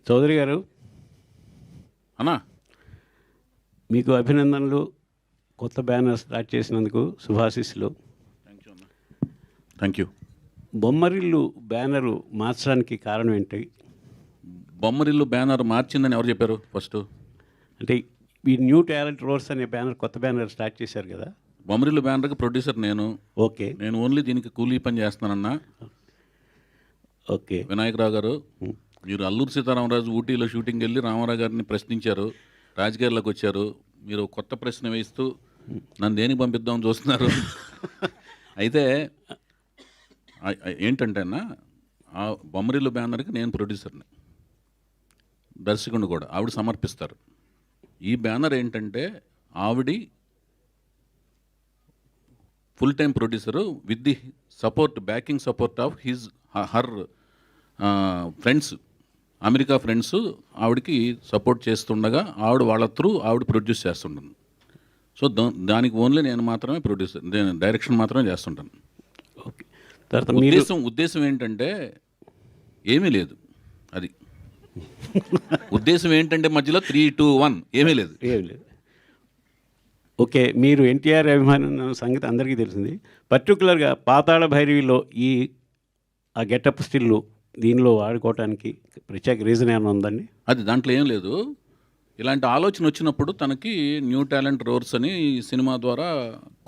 చౌదరి గారు, అన్నా మీకు అభినందనలు. కొత్త బ్యానర్ స్టార్ట్ చేసినందుకు శుభాశీస్సులు. Thank you. బొమ్మరిల్లు బ్యానరు మార్చడానికి కారణం ఏంటి? బొమ్మరిల్లు బ్యానర్ మార్చిందని ఎవరు చెప్పారు? ఫస్ట్ అంటే ఈ న్యూ టాలెంట్ రోడ్స్ అనే బ్యానర్, కొత్త బ్యానర్ స్టార్ట్ చేశారు కదా. బొమ్మరిల్లు బ్యానర్కి ప్రొడ్యూసర్ నేను. ఓకే, నేను ఓన్లీ దీనికి కూలీ పని చేస్తున్నానన్నా. ఓకే. వినాయకరావు గారు, మీరు అల్లూరు సీతారామరాజు ఊటీలో షూటింగ్ వెళ్ళి రామారావు గారిని ప్రశ్నించారు, రాజకీయాల్లోకి వచ్చారు. మీరు కొత్త ప్రశ్న వేస్తూ నన్ను దేనికి పంపిద్దామని చూస్తున్నారు. అయితే ఏంటంటే అన్న, ఆ బొమ్మరిల్లు బ్యానర్కి నేను ప్రొడ్యూసర్ని, దర్శకుడిని కూడా. ఆవిడ సమర్పిస్తారు. ఈ బ్యానర్ ఏంటంటే ఆవిడి full time producer with the support, backing support of her friends, America friends ఆవిడకి సపోర్ట్ చేస్తుండగా ఆవిడ వాళ్ళ త్రూ ఆవిడ ప్రొడ్యూస్ చేస్తుంటాను. సో దానికి ఓన్లీ నేను మాత్రమే ప్రొడ్యూసర్, నేను డైరెక్షన్ మాత్రమే చేస్తుంటాను. ఓకే. తర్వాత ఉద్దేశం ఏంటంటే ఏమీ లేదు. అది ఉద్దేశం ఏంటంటే మధ్యలో 3, 2, 1 ఏమీ లేదు. ఓకే, మీరు ఎన్టీఆర్ అభిమానం సంగతి అందరికీ తెలిసింది. పర్టికులర్గా పాతాళ భైరవిలో ఆ గెటప్ స్టిల్లు దీనిలో వాడుకోవటానికి ప్రత్యేక రీజన్ ఏమైనా ఉందండి? అది దాంట్లో ఏం లేదు. ఇలాంటి ఆలోచన వచ్చినప్పుడు తనకి న్యూ టాలెంట్ రోర్స్ అని సినిమా ద్వారా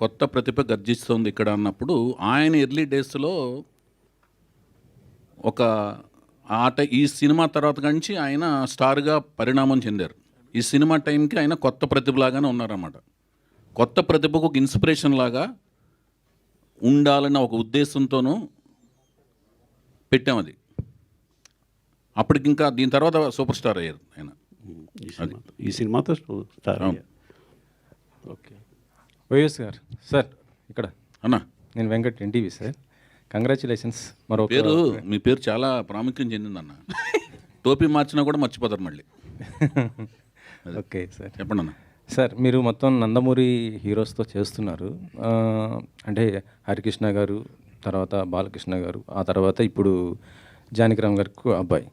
కొత్త ప్రతిభ గర్జిస్తుంది ఇక్కడ అన్నప్పుడు, ఆయన ఎర్లీ డేస్లో ఒక ఈ సినిమా తర్వాత నుంచి ఆయన స్టార్గా పరిణామం చెందారు. ఈ సినిమా టైంకి ఆయన కొత్త ప్రతిభలాగానే ఉన్నారన్నమాట. కొత్త ప్రతిభకు ఒక ఇన్స్పిరేషన్ లాగా ఉండాలన్న ఒక ఉద్దేశంతోనూ పెట్టాం అది. అప్పటికి ఇంకా దీని తర్వాత సూపర్ స్టార్ అయ్యారు ఆయన ఈ సినిమాతో స్టార్. ఓకే. వైఎస్ గారు సార్, ఇక్కడ అన్నా నేను వెంకట్, ఎన్టీవీ సార్. కంగ్రాచులేషన్స్. మరో పేరు, మీ పేరు చాలా ప్రాముఖ్యం చెందిందన్న. టోపీ మార్చినా కూడా మర్చిపోతారు మళ్ళీ. ఓకే సార్, చెప్పండి అన్న. సార్, మీరు మొత్తం నందమూరి హీరోస్తో చేస్తున్నారు. అంటే హరికృష్ణ గారు, తర్వాత బాలకృష్ణ గారు, ఆ తర్వాత ఇప్పుడు జానకిరామ్ గారికి అబ్బాయి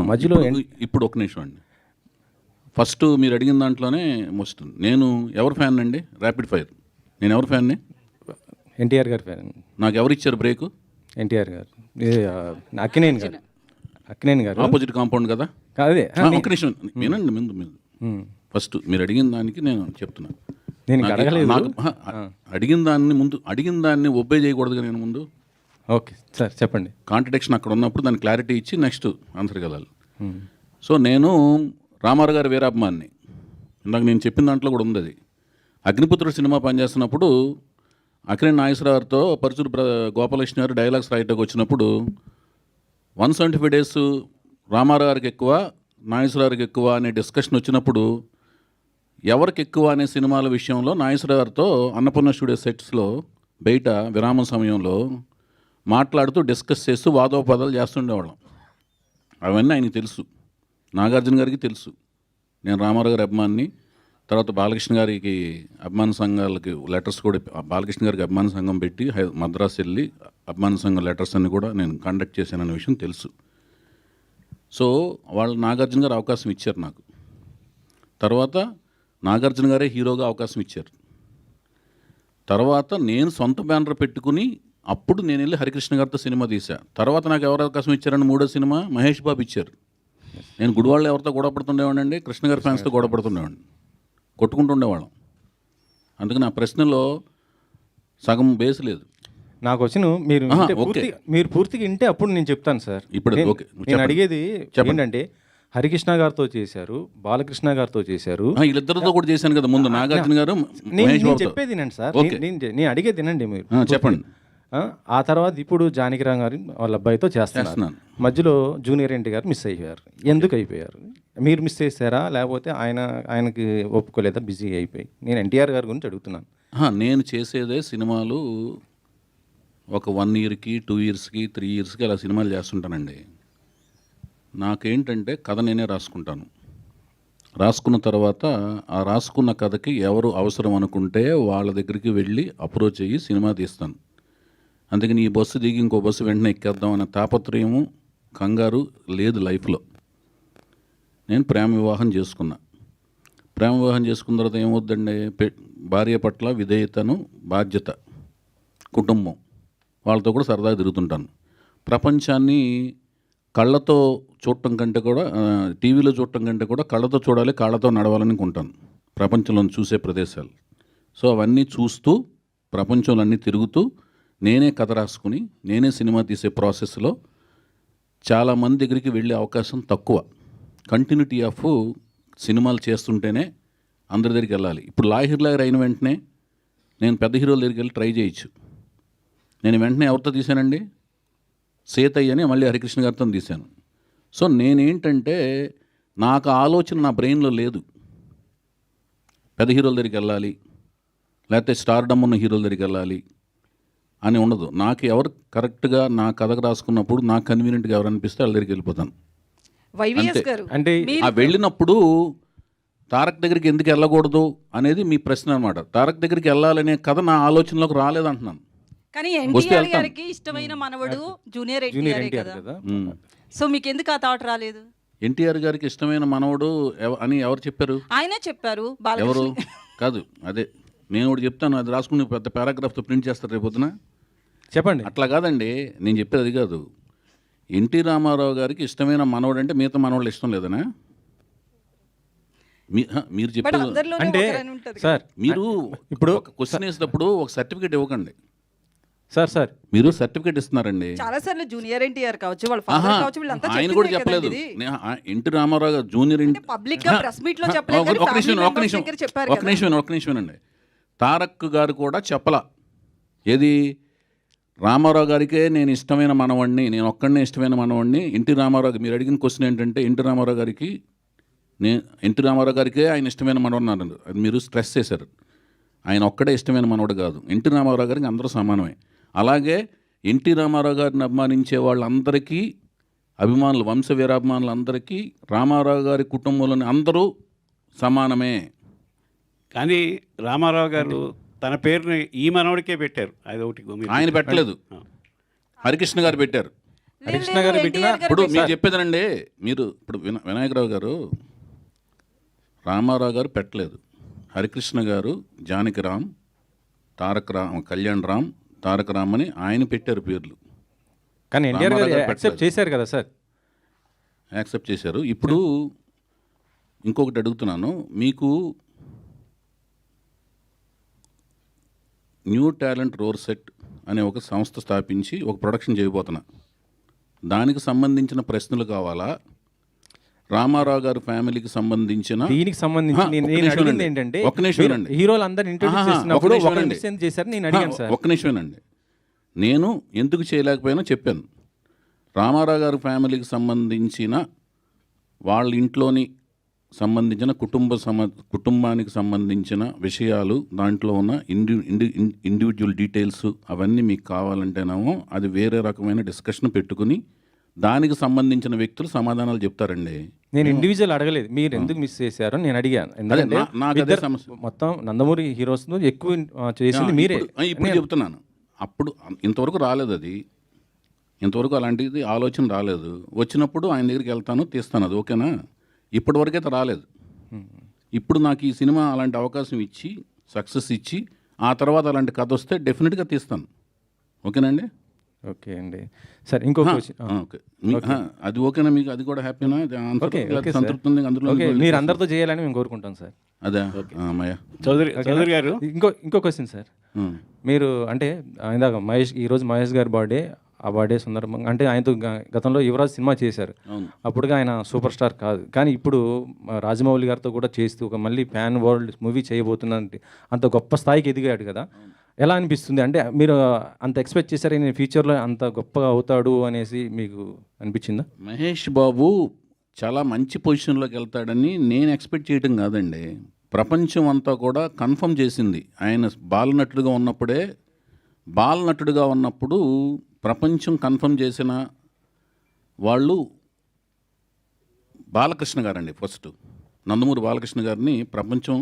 మధ్యలో ఇప్పుడు ఒక నిమిషం అండి. ఫస్ట్ మీరు అడిగిన దాంట్లోనే మోస్ట్ నేను ఎవరు ఫ్యాన్ అండి? Rapid fire. నేను ఎవరు ఫ్యాన్ని? ఎన్టీఆర్ గారు ఫ్యాన్. నాకు ఎవరు ఇచ్చారు బ్రేక్? ఎన్టీఆర్ గారు. అక్కినేని గారు ఆపోజిట్ కాంపౌండ్ కదా. అదే ఒక నిమిషం వినండి. ముందు ఫస్ట్ మీరు అడిగిన దానికి నేను చెప్తున్నాను. నేను అడిగిన దాన్ని ఒబ్బే చేయకూడదుగా నేను ముందు. ఓకే సార్, చెప్పండి. కాంట్రడిక్షన్ అక్కడ ఉన్నప్పుడు దాన్ని క్లారిటీ ఇచ్చి నెక్స్ట్ ఆన్సర్కి వెళ్ళాలి. సో నేను రామారావు గారి వీరాభిమాన్ని. ఇందాక నేను చెప్పిన దాంట్లో కూడా ఉంది అది. అగ్నిపుత్రుడు సినిమా పనిచేస్తున్నప్పుడు అక్కినేని నాగేశ్వరరావుతో పరుచూరు గోపాలకృష్ణ గారు డైలాగ్స్ రాయటకు వచ్చినప్పుడు 175 days రామారావు గారికి ఎక్కువ, నాగేశ్వరరావుకి ఎక్కువ అనే డిస్కషన్ వచ్చినప్పుడు ఎవరికి ఎక్కువ అనే సినిమాల విషయంలో నాగేశ్వరరావు గారితో అన్నపూర్ణ స్టూడియో సెట్స్లో బయట విరామం సమయంలో మాట్లాడుతూ డిస్కస్ చేస్తూ వాదోపదాలు చేస్తుండేవాళ్ళం. అవన్నీ ఆయనకి తెలుసు, నాగార్జున గారికి తెలుసు. నేను రామారావు గారి అభిమాన్ని. తర్వాత బాలకృష్ణ గారికి అభిమాన సంఘాలకి లెటర్స్ కూడా, బాలకృష్ణ గారికి అభిమాన సంఘం పెట్టి మద్రాసు వెళ్ళి అభిమాన సంఘం లెటర్స్ అన్ని కూడా నేను కండక్ట్ చేశాననే విషయం తెలుసు. సో వాళ్ళు నాగార్జున గారు అవకాశం ఇచ్చారు నాకు. తర్వాత నాగార్జున గారే హీరోగా అవకాశం ఇచ్చారు. తర్వాత నేను సొంత బ్యానర్ పెట్టుకుని అప్పుడు నేను వెళ్ళి హరికృష్ణ గారితో సినిమా తీశా. తర్వాత నాకు ఎవరు అవకాశం ఇచ్చారని మూడో సినిమా మహేష్ బాబు ఇచ్చారు. నేను గుడివాళ్ళు ఎవరితో గొడవ పడుతుండేవాడిని, కృష్ణ గారి ఫ్యాన్స్తో గొడవ పడుతుండేవాడిని, కొట్టుకుంటుండేవాళ్ళం. అందుకని ఆ ప్రశ్నలో సగం బేస్ లేదు. నాకు వచ్చిన మీరు పూర్తిగా వింటే అప్పుడు నేను చెప్తాను సార్. ఇప్పుడు నేను అడిగేది ఏంటంటే, హరికృష్ణ గారితో చేశారు, బాలకృష్ణ గారితో చేశారు, వీళ్ళిద్దరితో కూడా చేశాను కదా ముందు, నాగార్జున గారు. నేను చెప్పేది వినండి సార్, నేను అడిగేది వినండి మీరు. చెప్పండి. ఆ తర్వాత ఇప్పుడు జానకిరామ్ గారు వాళ్ళ అబ్బాయితో చేస్తున్నాను. మధ్యలో జూనియర్ ఎన్టీ గారు మిస్ అయిపోయారు. ఎందుకు అయిపోయారు? మీరు మిస్ చేశారా, లేకపోతే ఆయనకి ఒప్పుకోలేదా, బిజీ అయిపోయి? నేను ఎన్టీఆర్ గారి గురించి అడుగుతున్నాను. నేను చేసేదే సినిమాలు ఒక 1 yearకి 2 yearsకి 3 yearsకి అలా సినిమాలు చేస్తుంటానండి. నాకేంటంటే కథ నేనే రాసుకుంటాను. రాసుకున్న తర్వాత ఆ రాసుకున్న కథకి ఎవరు అవసరం అనుకుంటే వాళ్ళ దగ్గరికి వెళ్ళి అప్రోచ్ అయ్యి సినిమా తీస్తాను. అందుకని ఈ బస్సు దిగి ఇంకో బస్సు వెంటనే ఎక్కేద్దాం అనే తాపత్రయము, కంగారు లేదు లైఫ్లో. నేను ప్రేమ వివాహం చేసుకున్నా. ప్రేమ వివాహం చేసుకున్న తర్వాత ఏమవుద్దండి, భార్య పట్ల విధేయతను, బాధ్యత, కుటుంబం, వాళ్ళతో కూడా సరదాగా తిరుగుతుంటాను. ప్రపంచాన్ని కళ్ళతో చూడటం కంటే కూడా టీవీలో చూడటం కంటే కూడా కళ్ళతో చూడాలి, కాళ్ళతో నడవాలని అనుకుంటాను ప్రపంచంలో చూసే ప్రదేశాలు. సో అవన్నీ చూస్తూ ప్రపంచంలో అన్నీ తిరుగుతూ నేనే కథ రాసుకుని నేనే సినిమా తీసే ప్రాసెస్లో చాలామంది దగ్గరికి వెళ్ళే అవకాశం తక్కువ. కంటిన్యూటీ ఆఫ్ సినిమాలు చేస్తుంటేనే అందరి దగ్గరికి వెళ్ళాలి. ఇప్పుడు లాహిర్లాగర్ అయిన వెంటనే నేను పెద్ద హీరోల దగ్గరికి వెళ్ళి ట్రై చేయొచ్చు. నేను వెంటనే ఎవరితో తీశానండి, సేతయ్య అని మళ్ళీ హరికృష్ణ గారితో తీశాను. సో నేనేంటంటే నాకు ఆలోచన నా బ్రెయిన్లో లేదు పెద్ద హీరోల దగ్గరికి వెళ్ళాలి, లేకపోతే స్టార్డమ్ ఉన్న హీరోల దగ్గరికి వెళ్ళాలి అని ఉండదు. నాకు ఎవరు కరెక్ట్గా నా కథకు రాసుకున్నప్పుడు నాకు కన్వీనియంట్గా ఎవరు అనిపిస్తే వాళ్ళ దగ్గరికి వెళ్ళిపోతాను. వైవిఎస్ గారు అంటే ఆ వెళ్ళినప్పుడు తారక్ దగ్గరికి ఎందుకు వెళ్ళకూడదు అనేది మీ ప్రశ్న అనమాట. తారక్ దగ్గరికి వెళ్ళాలనే కథ నా ఆలోచనలోకి రాలేదంటున్నాను. కానీ వస్తే ఎన్టీఆర్ వెళ్తాను. గారికి ఇష్టమైన మనవడు జూనియర్ జూనియర్ ఎన్టీఆర్ ఎన్టీఆర్ కదా. కదా. సో మీకు ఎందుకు ఆ థాట్ రాలేదు? ఎన్టీఆర్ గారికి ఇష్టమైన మనవడు అని ఎవరు చెప్పారు? ఆయనే చెప్పారు, ఎవరు? బాలకృష్ణ. కాదు, అదే నేను ఒకటి చెప్తాను, అది రాసుకుని పెద్ద పారాగ్రాఫ్తో ప్రింట్ చేస్తారు రేపొద్దున. చెప్పండి. అట్లా కాదండి, నేను చెప్పేది అది కాదు. ఎన్టీ రామారావు గారికి ఇష్టమైన మనవడు అంటే మిగతా మనవాళ్ళు ఇష్టం లేదనా? మీరు బట్ చెప్పేది అందరిలోనే అంటే ఒకరని ఉంటది కదా. సార్ మీరు ఇప్పుడు ఒక క్వశ్చన్ వేసినప్పుడు ఒక సర్టిఫికేట్ ఇవ్వకండి. సార్ మీరు సర్టిఫికేట్ ఇస్తున్నారండి. చాలా సార్లు జూనియర్ ఎన్టీఆర్ కావచ్చు, వాళ్ళ ఆహా, ఫాదర్ కావచ్చు, వీళ్ళంతా ఆయన కూడా చెప్పలేదు. ఎన్టీ రామారావు గారు జూనియర్ పబ్లిక్ గా ప్రెస్ మీట్ లో చెప్పలేదు, కానీ ఒక family నిమిషం members దగ్గర చెప్పారు ఒక నిమిషం అండి. తారక్ గారు కూడా చెప్పలా. ఏది, రామారావు గారికే నేను ఇష్టమైన మనవాడిని, నేను ఒక్కడనే ఇష్టమైన మనవాడిని. ఎన్టీ రామారావు, మీరు అడిగిన క్వశ్చన్ ఏంటంటే ఎన్టీ రామారావు గారికే ఆయన ఇష్టమైన మనవాడు అన్నారు. అది మీరు స్ట్రెస్ చేశారు. ఆయన ఒక్కడే ఇష్టమైన మనవాడు కాదు, ఎన్టీ రామారావు గారికి అందరూ సమానమే. అలాగే ఎన్టీ రామారావు గారిని అభిమానించే వాళ్ళందరికీ, అభిమానులు, వంశ వీరాభిమానులందరికీ రామారావు గారి కుటుంబంలోని అందరూ సమానమే. కానీ రామారావు గారు తన పేరుని ఈ మనవడికే పెట్టారు. అది ఒకటి ఆయన పెట్టలేదు, హరికృష్ణ గారు పెట్టారు. హరికృష్ణ గారు పెట్టిన ఇప్పుడు మీరు చెప్పేదనండి, మీరు ఇప్పుడు వినాయకరావు గారు, రామారావు గారు పెట్టలేదు, హరికృష్ణ గారు, జానకిరామ్, కళ్యాణ్ రామ్, తారక రామ్ అని ఆయన పెట్టారు పేర్లు. కానీ ఎన్టీఆర్ గారు రామారావు గారు యాక్సెప్ట్ చేశారు కదా సార్. యాక్సెప్ట్ చేశారు. ఇప్పుడు ఇంకొకటి అడుగుతున్నాను, మీకు న్యూ టాలెంట్ రోర్ సెట్ అనే ఒక సంస్థ స్థాపించి ఒక ప్రొడక్షన్ చేయబోతున్నా. దానికి సంబంధించిన ప్రశ్నలు కావాలా, రామారావు గారి ఫ్యామిలీకి సంబంధించిన దీనికి సంబంధించి నేను అడిగింది ఏంటంటే, ఒక్క నిమిషం హీరోలు అందరు ఇంట్రొడ్యూస్ చేసినప్పుడు ఒక్క ఒక నిమిషం మిషన్ చేశారు, నేను అడిగాను సార్. ఒక్క నిమిషమేనండి, నేను ఎందుకు చేయలేకపోయినా చెప్పాను. రామారావు గారి ఫ్యామిలీకి సంబంధించిన వాళ్ళ ఇంట్లోని సంబంధించిన కుటుంబానికి సంబంధించిన విషయాలు, దాంట్లో ఉన్న ఇండివిజువల్ డీటెయిల్స్ అవన్నీ మీకు కావాలంటేనేమో అది వేరే రకమైన డిస్కషన్ పెట్టుకుని దానికి సంబంధించిన వ్యక్తులు సమాధానాలు చెప్తారండి. నేను ఇండివిజువల్ అడగలేదు, మీరు ఎందుకు మిస్ చేశారు నేను అడిగాను. ఎందుకంటే నాకు అదే సమస్య. మొత్తం నందమూరి హీరోస్ ఎక్కువ చేసింది మీరే. ఇప్పుడు చెప్తున్నాను, అప్పుడు ఇంతవరకు రాలేదు, అది ఇంతవరకు అలాంటిది ఆలోచన రాలేదు. వచ్చినప్పుడు ఆయన దగ్గరికి వెళ్తాను, తీస్తాను, అది ఓకేనా? ఇప్పటివరకైతే రాలేదు. ఇప్పుడు నాకు ఈ సినిమా అలాంటి అవకాశం ఇచ్చి సక్సెస్ ఇచ్చి ఆ తర్వాత అలాంటి కథ వస్తే డెఫినెట్గా తీస్తాను. ఓకేనండి? ఓకే అండి. సరే ఇంకో ఓకే, అది ఓకేనా మీకు? అది కూడా హ్యాపీనా? సంతృప్తి ఉంది అందులో? మీరు అందరితో చేయాలని మేము కోరుకుంటాం సార్. అదే అమ్మయ్య. చౌదరి గారు, ఇంకో క్వశ్చన్ సార్. మీరు అంటే ఇందాక ఈరోజు మహేష్ గారి బర్త్డే, ఆ బర్త్డే సందర్భంగా అంటే ఆయనతో గతంలో యువరాజ్ సినిమా చేశారు. అప్పుడుగా ఆయన సూపర్ స్టార్ కాదు, కానీ ఇప్పుడు రాజమౌళి గారితో కూడా చేస్తూ ఒక మళ్ళీ ప్యాన్ వరల్డ్ మూవీ చేయబోతున్నంటే అంత గొప్ప స్థాయికి ఎదిగాడు కదా. ఎలా అనిపిస్తుంది? అంటే మీరు అంత ఎక్స్పెక్ట్ చేశారు నేను ఫ్యూచర్లో అంత గొప్పగా అవుతాడు అనేసి మీకు అనిపించిందా? మహేష్ బాబు చాలా మంచి పొజిషన్లోకి వెళ్తాడని నేను ఎక్స్పెక్ట్ చేయడం కాదండి, ప్రపంచం అంతా కూడా కన్ఫర్మ్ చేసింది. ఆయన బాలనటుడుగా ఉన్నప్పుడు ప్రపంచం కన్ఫర్మ్ చేసిన వాళ్ళు బాలకృష్ణ గారండి. ఫస్ట్ నందమూరి బాలకృష్ణ గారిని ప్రపంచం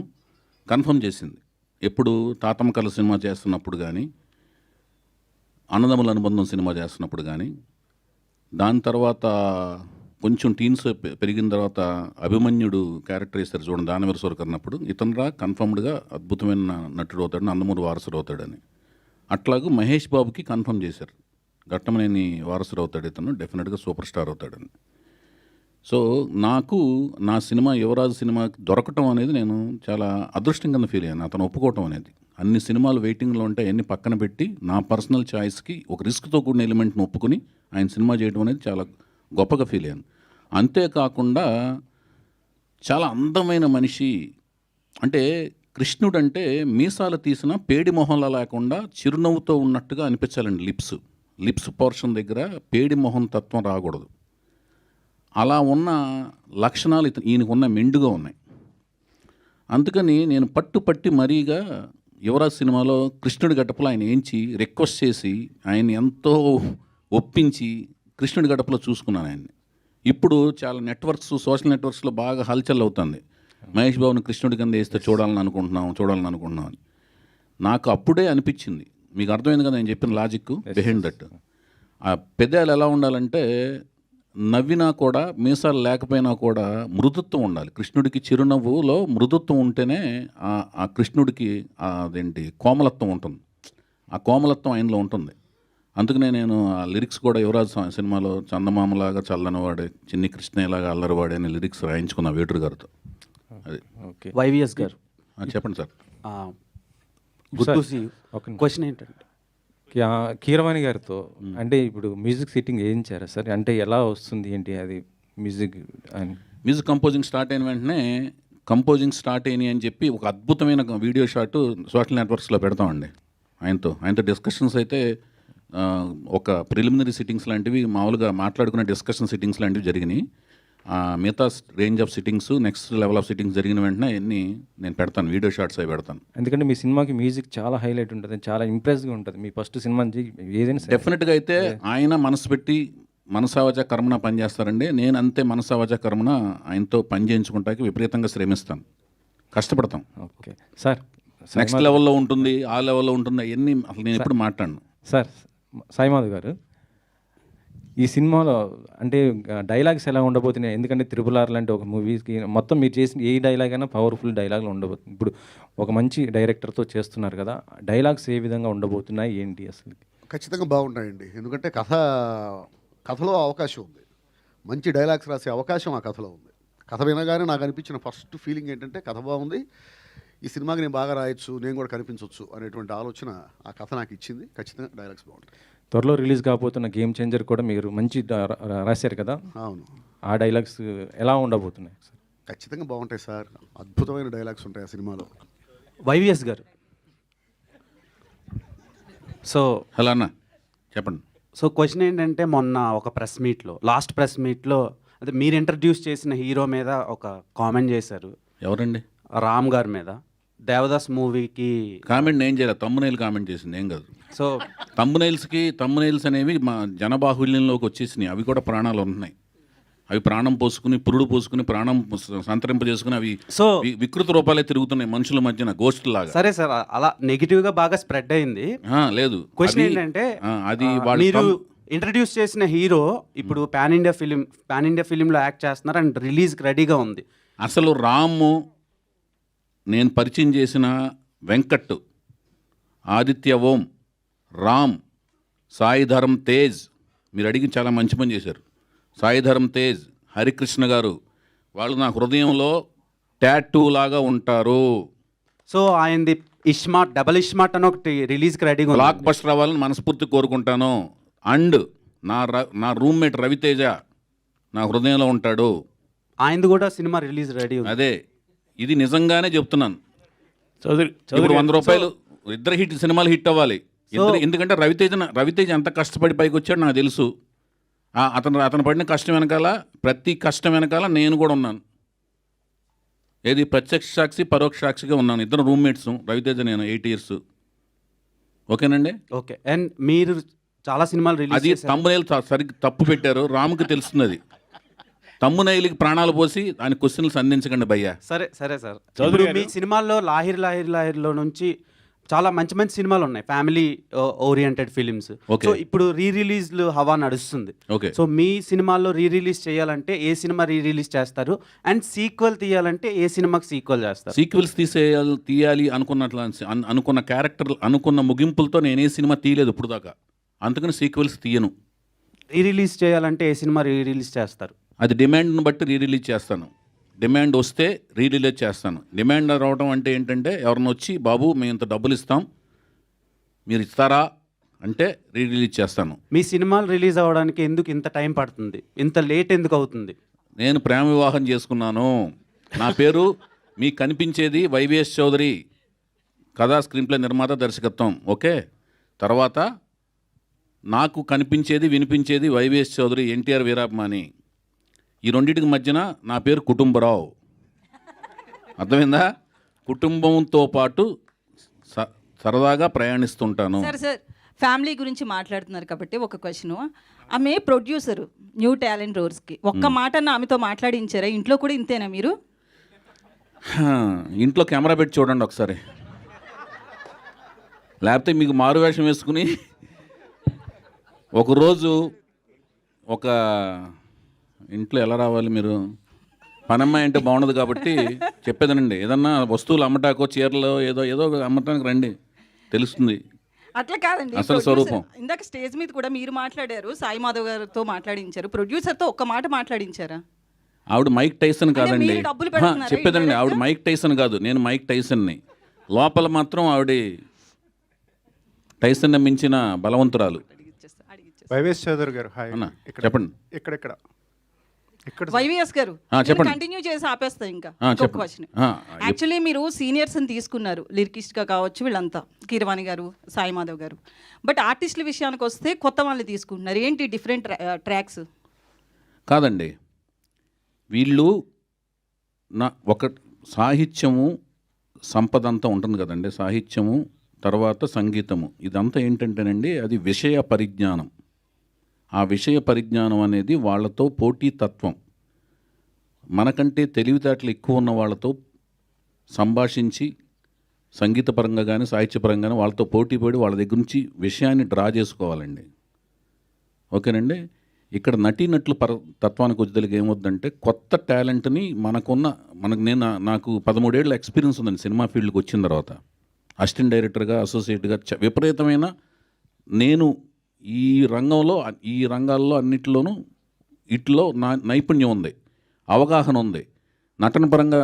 కన్ఫర్మ్ చేసింది. ఎప్పుడు తాతమ్మ కళ సినిమా చేస్తున్నప్పుడు కానీ, అన్నదమ్ముల అనుబంధం సినిమా చేస్తున్నప్పుడు కానీ, దాని తర్వాత కొంచెం టీన్స్ పెరిగిన తర్వాత అభిమన్యుడు క్యారెక్టర్ వేస్తారు చూడండి దానవీర సూరకర్ అన్నప్పుడు ఇతనురా కన్ఫర్మ్డ్గా అద్భుతమైన నటుడు అవుతాడు, నందమూరి వారసుడు అవుతాడని. అట్లాగూ మహేష్ బాబుకి కన్ఫర్మ్ చేశారు, ఘట్టమనేని వారసుడు అవుతాడు ఇతను, డెఫినెట్గా సూపర్ స్టార్ అవుతాడని. సో నాకు నా సినిమా యువరాజు సినిమా దొరకటం అనేది నేను చాలా అదృష్టం కింద ఫీల్ అయ్యాను. అతను ఒప్పుకోవటం అనేది, అన్ని సినిమాలు వెయిటింగ్లో ఉంటే అన్ని పక్కన పెట్టి నా పర్సనల్ చాయిస్కి ఒక రిస్క్తో కూడిన ఎలిమెంట్ని ఒప్పుకుని ఆయన సినిమా చేయడం అనేది చాలా గొప్పగా ఫీల్ అయ్యాను. అంతేకాకుండా చాలా అందమైన మనిషి, అంటే కృష్ణుడు అంటే మీసాలు తీసిన పేడి మొహంలా లేకుండా చిరునవ్వుతో ఉన్నట్టుగా అనిపించాలండి. లిప్స్ పోర్షన్ దగ్గర పేడి మొహం తత్వం రాకూడదు. అలా ఉన్న లక్షణాలు ఈయనకున్న మెండుగా ఉన్నాయి. అందుకని నేను పట్టి మరీగా యువరాజ్ సినిమాలో కృష్ణుడి గడపలో ఆయన ఏంచి రిక్వెస్ట్ చేసి ఆయన ఎంతో ఒప్పించి కృష్ణుడి గడపలో చూసుకున్నాను ఆయన్ని. ఇప్పుడు చాలా సోషల్ నెట్వర్క్స్లో బాగా హల్చల్ అవుతుంది, మహేష్ బాబుని కృష్ణుడి కింద వేస్తే చూడాలని అనుకుంటున్నాం అని. నాకు అప్పుడే అనిపించింది, మీకు అర్థమైంది కదా నేను చెప్పిన లాజిక్ బిహైండ్ దట్. ఆ పెదాలు ఎలా ఉండాలంటే నవ్వినా కూడా మీసాలు లేకపోయినా కూడా మృదుత్వం ఉండాలి. కృష్ణుడికి చిరునవ్వులో మృదుత్వం ఉంటేనే ఆ కృష్ణుడికి అదేంటి కోమలత్వం ఉంటుంది, ఆ కోమలత్వం ఆయనలో ఉంటుంది. అందుకనే నేను ఆ లిరిక్స్ కూడా యువరాజ్ సినిమాలో చందమామలాగా చల్లనివాడే చిన్ని కృష్ణయ్యలాగా అల్లరివాడే అనే లిరిక్స్ రాయించుకున్నా వేటూరు గారితో. అది ఓకే. వైవిఎస్ గారు చెప్పండి సార్. క్వశ్చన్ ఏంటంటే కీరవాణి గారితో అంటే ఇప్పుడు మ్యూజిక్ సెట్టింగ్ వేయించారా సార్? అంటే ఎలా వస్తుంది ఏంటి అది మ్యూజిక్ అని? మ్యూజిక్ కంపోజింగ్ స్టార్ట్ అయిన వెంటనే కంపోజింగ్ స్టార్ట్ అయినాయి అని చెప్పి ఒక అద్భుతమైన వీడియో షాట్ సోషల్ నెట్వర్క్స్లో పెడతామండి. ఆయనతో డిస్కషన్స్ అయితే ఒక ప్రిలిమినరీ సిట్టింగ్స్ లాంటివి మామూలుగా మాట్లాడుకునే డిస్కషన్ సిట్టింగ్స్ లాంటివి జరిగినాయి. మిగతా range of sittings, next level of sittings జరిగిన వెంటనే అన్నీ నేను పెడతాను, వీడియో షార్ట్స్ అవి పెడతాను. ఎందుకంటే మీ సినిమాకి మ్యూజిక్ చాలా హైలైట్ ఉంటుంది, చాలా ఇంప్రెస్గా ఉంటుంది. మీ ఫస్ట్ సినిమా ఏదైనా డెఫినెట్గా అయితే ఆయన మనసు పెట్టి మనసావచ కర్మన పనిచేస్తారండి. నేను అంతే మనసావచ కర్మన ఆయనతో పని చేయించుకుంటాకి విపరీతంగా శ్రమిస్తాను, కష్టపడతాం. Okay sir. నెక్స్ట్ లెవెల్లో ఉంటుంది, ఆ లెవెల్లో ఉంటుంది, అవన్నీ అసలు నేను ఎప్పుడు మాట్లాడను. సార్ సాయిమాధవ్ గారు, ఈ సినిమాలో అంటే డైలాగ్స్ ఎలా ఉండబోతున్నాయి? ఎందుకంటే త్రిపుల్ లాంటి ఒక మూవీకి మొత్తం మీరు చేసిన ఏ డైలాగ్ అయినా పవర్ఫుల్ డైలాగ్లు ఉండబోతుంది. ఇప్పుడు ఒక మంచి డైరెక్టర్తో చేస్తున్నారు కదా, డైలాగ్స్ ఏ విధంగా ఉండబోతున్నాయి ఏంటి అసలు? ఖచ్చితంగా బాగుంటాయండి. ఎందుకంటే కథలో అవకాశం ఉంది, మంచి డైలాగ్స్ రాసే అవకాశం ఆ కథలో ఉంది. కథ వినగానే నాకు అనిపించిన ఫస్ట్ ఫీలింగ్ ఏంటంటే కథ బాగుంది, ఈ సినిమాకి నేను బాగా రాయొచ్చు, నేను కూడా కనిపించవచ్చు అనేటువంటి ఆలోచన ఆ కథ నాకు ఇచ్చింది. ఖచ్చితంగా డైలాగ్స్ బాగుంటాయి. త్వరలో రిలీజ్ కాబోతున్న గేమ్ చేంజర్ కూడా మీరు మంచి రాశారు కదా, అవును. ఆ డైలాగ్స్ ఎలా ఉండబోతున్నాయి సార్? ఖచ్చితంగా బాగుంటాయి సార్, అద్భుతమైన డైలాగ్స్ ఉంటాయి ఆ సినిమాలో. వైవిఎస్ గారు, హలో అన్న చెప్పండి. సో క్వశ్చన్ ఏంటంటే మొన్న ఒక లాస్ట్ ప్రెస్ మీట్లో అదే మీరు ఇంట్రడ్యూస్ చేసిన హీరో మీద ఒక కామెంట్ చేశారు. ఎవరండి? రామ్ గారి మీద. దేవదాస్ మూవీకి కామెంట్ నేను చేయలేదు, తమ్మునైల్ కామెంట్ చేసింది, ఏం కాదు. సో తమ్మునైల్స్ అనేవి మా జనబాహుల్యంలోకి వచ్చేసినాయి. అవి కూడా ప్రాణాలు ఉన్నాయి, అవి ప్రాణం పోసుకుని పురుడు పోసుకుని ప్రాణం సంతరింపజేసుకుని అవి సో వికృత రూపాలే తిరుగుతున్నాయి మనుషుల మధ్యన, గోస్ట్ లాగా. సరే సార్, అలా నెగిటివ్గా బాగా స్ప్రెడ్ అయింది. లేదు, క్వశ్చన్ ఏంటంటే అది మీరు ఇంట్రడ్యూస్ చేసిన హీరో ఇప్పుడు పాన్ ఇండియా ఫిలింలో యాక్ట్ చేస్తున్నారు అండ్ రిలీజ్కి రెడీగా ఉంది. అసలు రాము, నేను పరిచయం చేసిన వెంకట్, ఆదిత్య ఓం, రామ్, సాయి ధరమ్ తేజ్, మీరు అడిగి చాలా మంచి పని చేశారు. సాయి ధరమ్ తేజ్, హరికృష్ణ గారు, వాళ్ళు నా హృదయంలో టాటూ లాగా ఉంటారు. సో ఆయనది డబల్ ఇష్మార్ట్ అని ఒకటి రిలీజ్కి రెడీగా బ్లాక్ బస్టర్ అవ్వాలని మనస్ఫూర్తి కోరుకుంటాను. అండ్ నా రూమ్మేట్ రవితేజ నా హృదయంలో ఉంటాడు, ఆయనది కూడా సినిమా రిలీజ్ రెడీ. అదే, ఇది నిజంగానే చెప్తున్నాను. చౌదరి ఇప్పుడు 100 రూపాయలు ఇద్దరు సినిమాలు హిట్ అవ్వాలి. ఎందుకంటే రవితేజ ఎంత కష్టపడి పైకి వచ్చాడు నాకు తెలుసు. అతను పడిన కష్టం వెనకాల, ప్రతి కష్టం వెనకాల నేను కూడా ఉన్నాను. ఏది ప్రత్యక్ష సాక్షి పరోక్ష సాక్షిగా ఉన్నాను. ఇద్దరు రూమ్మేట్స్, రవితేజ నేను 8 years. ఓకేనండి. ఓకే. అండ్ మీరు చాలా సినిమాలు రిలీజ్ అది తమ్మునైల్ సరిగ్గా తప్పు పెట్టారు, రాముకి తెలుస్తుంది. అది తమ్మునైల్కి ప్రాణాలు పోసి దాని క్వశ్చన్లు సంధించకండి భయ్యా. సరే సార్. చౌదరి మీ సినిమాల్లో లాహిర్లో నుంచి చాలా మంచి మంచి సినిమాలు ఉన్నాయి, family oriented films. Okay. So ఇప్పుడు రీ రిలీజ్లు హవా నడుస్తుంది. ఓకే. సో మీ సినిమాల్లో రీ రిలీజ్ చేయాలంటే ఏ సినిమా రీ రిలీజ్ చేస్తారు, అండ్ సీక్వెల్ తీయాలంటే ఏ సినిమాకి సీక్వెల్ చేస్తారు? సీక్వెల్స్ తీయాలి అనుకున్న క్యారెక్టర్ అనుకున్న ముగింపులతో నేను ఏ సినిమా తీయలేదు ఇప్పుడు దాకా, అందుకని సీక్వెల్స్ తీయను. రీ రిలీజ్ చేయాలంటే ఏ సినిమా రీ రిలీజ్ చేస్తారు? అది డిమాండ్ను బట్టి రీ రిలీజ్ చేస్తాను. డిమాండ్ వస్తే రీ రిలీజ్ చేస్తాను. డిమాండ్ రావడం అంటే ఏంటంటే ఎవరిని వచ్చి బాబు మేము ఇంత డబ్బులు ఇస్తాం మీరు ఇస్తారా అంటే రీ రిలీజ్ చేస్తాను. మీ సినిమాలు రిలీజ్ అవ్వడానికి ఎందుకు ఇంత టైం పడుతుంది, ఇంత లేట్ ఎందుకు అవుతుంది? నేను ప్రేమ వివాహం చేసుకున్నాను. నా పేరు మీకు కనిపించేది వైవిఎస్ చౌదరి, కథా స్క్రీన్ ప్లే నిర్మాత దర్శకత్వం. ఓకే, తర్వాత నాకు కనిపించేది వినిపించేది వైవిఎస్ చౌదరి, ఎన్టీఆర్ వీరాభిమాని. ఈ రెండింటికి మధ్యన నా పేరు కుటుంబరావు. అర్థమైందా? కుటుంబంతో పాటు సరదాగా ప్రయాణిస్తుంటాను. సార్ ఫ్యామిలీ గురించి మాట్లాడుతున్నారు కాబట్టి ఒక క్వశ్చన్. ఆమె ప్రొడ్యూసరు న్యూ టాలెంట్ రోర్స్కి ఒక్క మాట ఆమెతో మాట్లాడించారా? ఇంట్లో కూడా ఇంతేనా మీరు? ఇంట్లో కెమెరా పెట్టి చూడండి ఒకసారి, లేకపోతే మీకు మారు వేషం వేసుకుని ఒకరోజు ఒక ఇంట్లో ఎలా రావాలి మీరు? పనమ్మాయి అంటే బాగుండదు కాబట్టి చెప్పేదనండి, ఏదన్నా వస్తువులు అమ్మటాకో చీరలో ఏదో అమ్మటానికి రండి, తెలుస్తుంది అట్లా కాదండి. అసలు స్వరూపం. ఇందాక స్టేజ్ మీద కూడా మీరు మాట్లాడారు, సాయి మాధవ్ గారితో మాట్లాడించారు, ప్రొడ్యూసర్తో ఒక్క మాట మాట్లాడించారా? ఆవిడ మైక్ టైసన్ కాదండి. మీరు డబ్బులు పెడుతున్నారా? చెప్పేదండి, ఆవిడ మైక్ టైసన్ కాదు, నేను మైక్ టైసన్ని. లోపల మాత్రం ఆవిడ టైసన్ మించిన బలవంతురాలు. వైవిఎస్ చౌదరి గారు హాయ్. అన్న, చెప్పండి. ఇక్కడ వైవిఎస్ గారు చెప్పండి. కంటిన్యూ చేసి ఆపేస్తా ఇంకా చెప్పండి. క్వశ్చన్. యాక్చువల్లీ మీరు సీనియర్స్ ని తీసుకున్నారు, లిరికిస్ట్గా కావచ్చు వీళ్ళంతా, కీరవాణి గారు, సాయి మాధవ్ గారు. బట్ ఆర్టిస్టుల విషయానికి వస్తే కొత్త వాళ్ళని తీసుకుంటున్నారు. ఏంటి డిఫరెంట్ ట్రాక్స్? కాదండి, వీళ్ళు ఒక సాహిత్యము సంపద అంతా ఉంటుంది కదండి. సాహిత్యము తర్వాత సంగీతము, ఇదంతా ఏంటంటేనండి అది విషయ పరిజ్ఞానం. ఆ విషయ పరిజ్ఞానం అనేది వాళ్ళతో పోటీతత్వం. మనకంటే తెలివితేటలు ఎక్కువ ఉన్న వాళ్ళతో సంభాషించి సంగీతపరంగా కానీ సాహిత్యపరంగా కానీ వాళ్ళతో పోటీ పడి వాళ్ళ దగ్గర నుంచి విషయాన్ని డ్రా చేసుకోవాలండి. ఓకేనండి. ఇక్కడ నటీనటుల తత్వానికి వచ్చేదానికి ఏమవుద్దంటే కొత్త టాలెంట్ని నాకు 13 ఏళ్ళ ఎక్స్పీరియన్స్ ఉందండి సినిమా ఫీల్డ్కి వచ్చిన తర్వాత. అసిస్టెంట్ డైరెక్టర్గా, అసోసియేట్గా విపరీతమైన నేను ఈ రంగాల్లో అన్నిటిలోనూ ఇట్లో నైపుణ్యం ఉంది, అవగాహన ఉంది, నటన పరంగా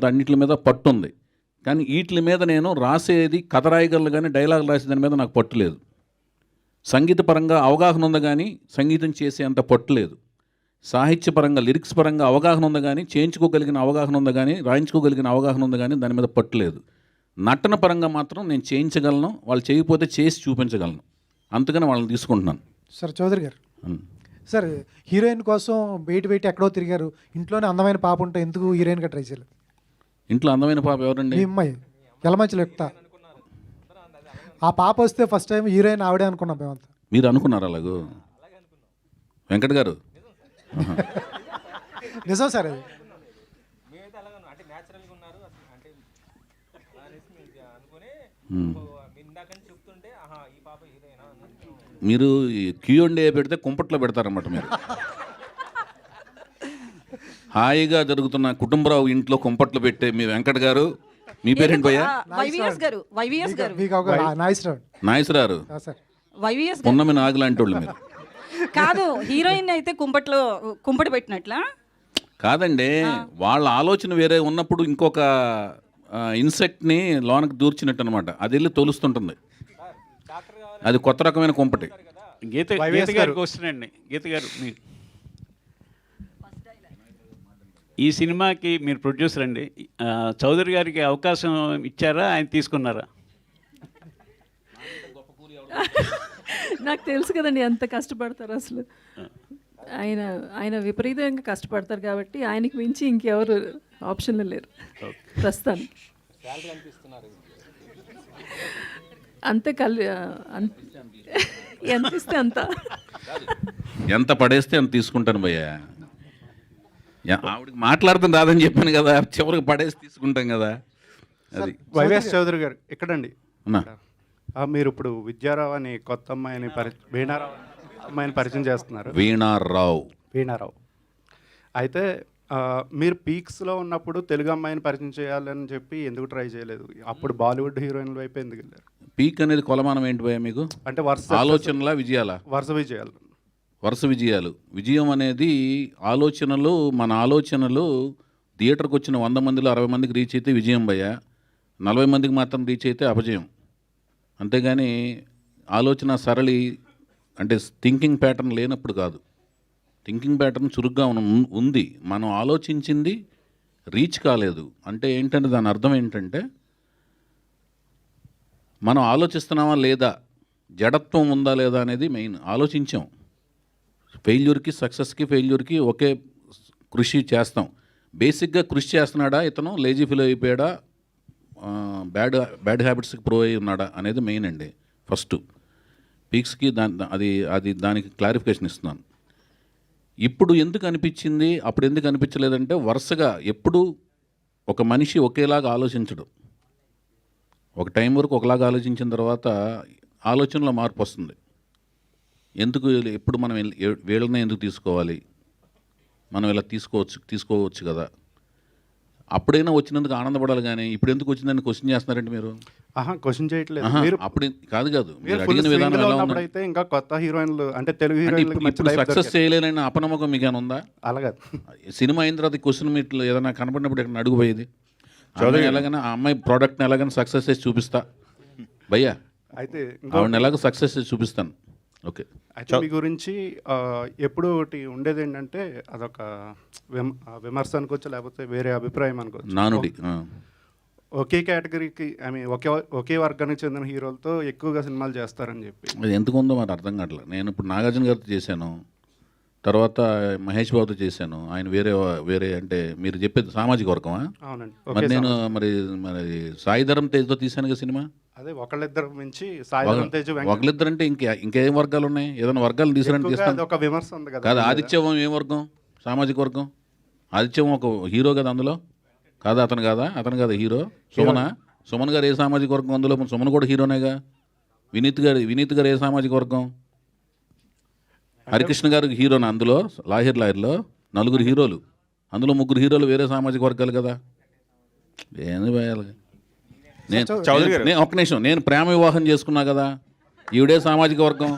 అన్నిటి మీద పట్టు ఉంది. కానీ వీటి మీద నేను రాసేది కథ రాయగలను కానీ డైలాగ్ రాసే దాని మీద నాకు పట్టు లేదు. సంగీతపరంగా అవగాహన ఉంది కానీ సంగీతం చేసే అంత పట్టు లేదు. సాహిత్యపరంగా లిరిక్స్ పరంగా అవగాహన ఉంది కానీ చేయించుకోగలిగిన అవగాహన ఉంది కానీ రాయించుకోగలిగిన అవగాహన ఉంది కానీ దాని మీద పట్టు లేదు. నటన పరంగా మాత్రం నేను చేయించగలను, వాళ్ళు చేయకపోతే చేసి చూపించగలను, అందుకని వాళ్ళని తీసుకుంటున్నాను. సార్ చౌదరి గారు, సార్ హీరోయిన్ కోసం బయట ఎక్కడో తిరిగారు, ఇంట్లోనే అందమైన పాప ఉంటే ఎందుకు హీరోయిన్గా ట్రై చేయలేదు? ఇంట్లో అందమైన పాప ఎవరండి? మీ అమ్మాయి ఎలమంచిలో ఎక్కుతా. ఆ పాప వస్తే ఫస్ట్ టైం హీరోయిన్ ఆవిడే అనుకున్నాం మేమంతా. మీరు అనుకున్నారు అలాగూ? వెంకట్ గారు నిజం సార్ అది. మీరు Q&A పెడితే కుంపట్లో పెడతారన్నమాట. మీరు హాయిగా జరుగుతున్న కుటుంబరావు ఇంట్లో కుంపట్లు పెట్టే మీ వెంకట్ గారు, మీ పేరేంటి భయ్యా? వైవిఎస్ గారు. వైవిఎస్ గారు మీకు ఒక నాయసరారు, సార్ వైవిఎస్ గారు పున్నమి నాగు లాంటి వాళ్ళు మీరు. కాదు, హీరోయిన్ అయితే కుంపటి పెట్టినట్లా కాదండి, వాళ్ళ ఆలోచన వేరే ఉన్నప్పుడు ఇంకొక ఇన్సెక్ట్ని లోనకు దూర్చినట్టు అనమాట. అది వెళ్ళి తొలుస్తుంటుంది, అది కొత్త రకమైన కుంపటి. గీత గారికి వస్తున్నాండి. గీత గారు, మీరు ఈ సినిమాకి మీరు ప్రొడ్యూసర్ అండి, చౌదరి గారికి అవకాశం ఇచ్చారా, ఆయన తీసుకున్నారా? నాకు తెలుసు కదండి ఎంత కష్టపడతారు అసలు. ఆయన విపరీతంగా కష్టపడతారు కాబట్టి ఆయనకి మించి ఇంకెవరు ఆప్షన్లు లేరు ప్రస్తుతానికి. అంతే ఎంత ఇస్తే అంత, ఎంత పడేస్తే అంత తీసుకుంటాను భయ్యా. ఆవిడకి మాట్లాడతాం రాదని చెప్పాను కదా, చివరికి పడేసి తీసుకుంటాం కదా. అది వైవిఎస్ చౌదరి గారు ఇక్కడండి. అన్నా మీరు ఇప్పుడు విద్యారావు అని కొత్త అమ్మాయిని వీణారావు అమ్మాయిని పరిచయం చేస్తున్నారు. వీణారావు వీణారావు అయితే మీరు పీక్స్లో ఉన్నప్పుడు తెలుగు అమ్మాయిని పరిచయం చేయాలని చెప్పి ఎందుకు ట్రై చేయలేదు? అప్పుడు బాలీవుడ్ హీరోయిన్ల వైపు ఎందుకు వెళ్ళారు? పీక్ అనేది కొలమానం ఏంటి భయ మీకు? అంటే ఆలోచనలా విజయాలా? వరుస విజయాలు. వరుస విజయాలు. విజయం అనేది ఆలోచనలు, మన ఆలోచనలు థియేటర్కి వచ్చిన 100 మందిలో 60 మందికి రీచ్ అయితే విజయం భయ్య, 40 మందికి మాత్రం రీచ్ అయితే అపజయం. అంతేగాని ఆలోచన సరళి అంటే థింకింగ్ ప్యాటర్న్ లేనప్పుడు కాదు. థింకింగ్ ప్యాటర్న్ చురుగ్గా ఉంది, మనం ఆలోచించింది రీచ్ కాలేదు అంటే ఏంటంటే దాని అర్థం ఏంటంటే మనం ఆలోచిస్తున్నామా లేదా, జడత్వం ఉందా లేదా అనేది మెయిన్. ఆలోచించాం. ఫెయిల్యూర్కి సక్సెస్కి ఫెయిల్యూర్కి ఒకే కృషి చేస్తాం. బేసిక్గా కృషి చేస్తున్నాడా ఇతను, లేజీ ఫీల్ అయిపోయాడా, బ్యాడ్ హ్యాబిట్స్కి ప్రో అయి ఉన్నాడా అనేది మెయిన్ అండి. ఫస్ట్ పీక్స్కి అది దానికి క్లారిఫికేషన్ ఇస్తున్నాను. ఇప్పుడు ఎందుకు అనిపించింది, అప్పుడు ఎందుకు అనిపించలేదంటే వరుసగా ఎప్పుడు ఒక మనిషి ఒకేలాగా ఆలోచించడు. ఒక టైం వరకు ఒకలాగా ఆలోచించిన తర్వాత ఆలోచనలో మార్పు వస్తుంది. ఎందుకు ఎప్పుడు మనం వీళ్ళనే ఎందుకు తీసుకోవాలి, మనం ఇలా తీసుకోవచ్చు కదా, అప్పుడైనా వచ్చినందుకు ఆనందపడాలి. కానీ ఇప్పుడు ఎందుకు వచ్చిందని క్వశ్చన్ చేస్తున్నారంటే మీరు క్వశ్చన్ చేయట్లేదు. అప్పుడు కాదు మీరు అడిగిన విధానం ఎలా ఉంది? అయితే ఇంకా కొత్త హీరోయిన్లు అంటే తెలుగు ఇప్పుడు హీరోయిన్లు సక్సెస్ చేయలేని అపనమ్మకం మీకేమైనా ఉందా? అలాగే సినిమా అయిన తర్వాత క్వశ్చన్ మీట్లో ఏదైనా కనపడినప్పుడు ఇక్కడ అడుగుపోయేది ఎలాగైనా ఆ అమ్మాయి ప్రోడక్ట్ని ఎలాగైనా సక్సెస్ చేసి చూపిస్తా భయ్యా, అయితే ఆవిడని ఎలాగో సక్సెస్ చేసి చూపిస్తాను. ఓకే. అయితే మీ గురించి ఎప్పుడు ఒకటి ఉండేది ఏంటంటే అదొక విమర్శ అనుకోవచ్చు, లేకపోతే వేరే అభిప్రాయం అనుకోవచ్చు. నానుడి ఒకే కేటగిరీకి ఒకే వర్గానికి చెందిన హీరోలతో ఎక్కువగా సినిమాలు చేస్తారని చెప్పి అది ఎందుకు ఉందో మరి అర్థం కావట్లేదు. నేను ఇప్పుడు నాగార్జున గారితో చేశాను, తర్వాత మహేష్ బాబుతో చేశాను. ఆయన వేరే అంటే మీరు చెప్పేది సామాజిక వర్గమా? అవునండి. మరి నేను మరి సాయిధరం తేజ్తో తీశాను కదా సినిమా. అదే ఒకళ్ళిద్దరు మించి సాయిధరం తేజ్ ఒకళ్ళిద్దరు అంటే ఇంకేం వర్గాలు ఉన్నాయి? ఏదైనా వర్గాలు తీసారని తీస్తాను. ఒక విమర్శ ఉంది కదా. కాదు, ఆదిత్యం ఏం వర్గం? సామాజిక వర్గం. ఆదిత్యం ఒక హీరో కదా అందులో, కాదా? అతను కాదా హీరో? సుమన్ గారు ఏ సామాజిక వర్గం అందులో? సుమన్ కూడా హీరోనేగా. వినీత్ గారు ఏ సామాజిక వర్గం? హరికృష్ణ గారు హీరోనా అందులో? లాహిర్లో 4 హీరోలు, అందులో 3 హీరోలు వేరే సామాజిక వర్గాలు కదా. ఏంది భయాలు? నేను ఒక్క నిమిషం, నేను ప్రేమ వివాహం చేసుకున్నా కదా, ఈవిడే సామాజిక వర్గం,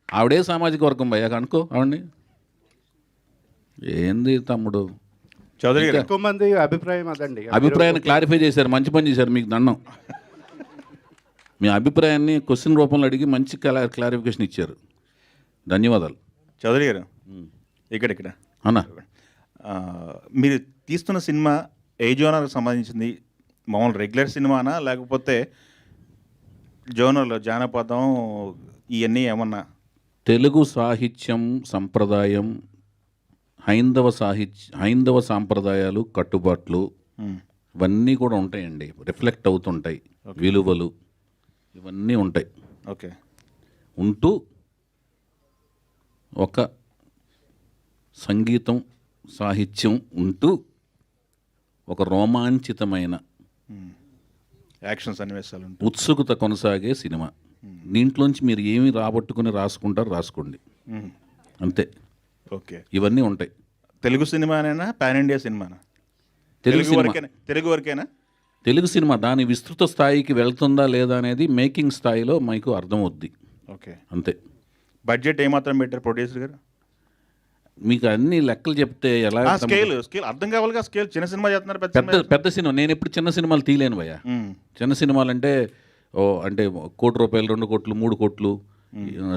ఆవిడే సామాజిక వర్గం భయ్యా అనుకో ఆవిడ్ని. ఏంది తమ్ముడు చౌదరి గారు? ఎక్కువ మంది అభిప్రాయం అదండి. అభిప్రాయాన్ని క్లారిఫై చేశారు, మంచి పని చేశారు, మీకు దండం. మీ అభిప్రాయాన్ని క్వశ్చన్ రూపంలో అడిగి మంచి క్లారిఫికేషన్ ఇచ్చారు, ధన్యవాదాలు. చౌదరి గారు ఇక్కడ అన్నా, మీరు తీస్తున్న సినిమా ఏ జోనర్కి సంబంధించింది? మామూలు రెగ్యులర్ సినిమానా, లేకపోతే జోనర్లో జానపదం ఇవన్నీ ఏమన్నా? తెలుగు సాహిత్యం సంప్రదాయం, హైందవ సాంప్రదాయాలు, కట్టుబాట్లు ఇవన్నీ కూడా ఉంటాయండి, రిఫ్లెక్ట్ అవుతుంటాయి. విలువలు ఇవన్నీ ఉంటాయి. ఓకే. ఉంటూ ఒక సంగీతం సాహిత్యం ఉంటూ ఒక రోమాంచితమైన యాక్షన్ సన్నివేశాలు, ఉత్సుకత కొనసాగే సినిమా. దీంట్లోంచి మీరు ఏమి రాబట్టుకుని రాసుకోండి, అంతే. ఓకే. ఇవన్నీ ఉంటాయి. తెలుగు సినిమానేనా, పాన్ ఇండియా సినిమానా? తెలుగు వరకేనా? తెలుగు సినిమా దాని విస్తృత స్థాయికి వెళ్తుందా లేదా అనేది మేకింగ్ స్థాయిలో మీకు అర్థమవుద్ది. ఓకే, అంతే. బడ్జెట్ ఏమాత్రం పెట్టారు ప్రొడ్యూసర్ గారు? మీకు అన్ని లెక్కలు చెప్తే ఎలా? స్కేల్ అర్థం కావాలిగా. స్కేల్ చిన్న సినిమా చేస్తున్నారు, పెద్ద సినిమా. నేను ఎప్పుడు చిన్న సినిమాలు తీయలేను భయ్యా. చిన్న సినిమాలు అంటే అంటే 1 కోటి రూపాయలు, 2 కోట్లు, 3 కోట్లు,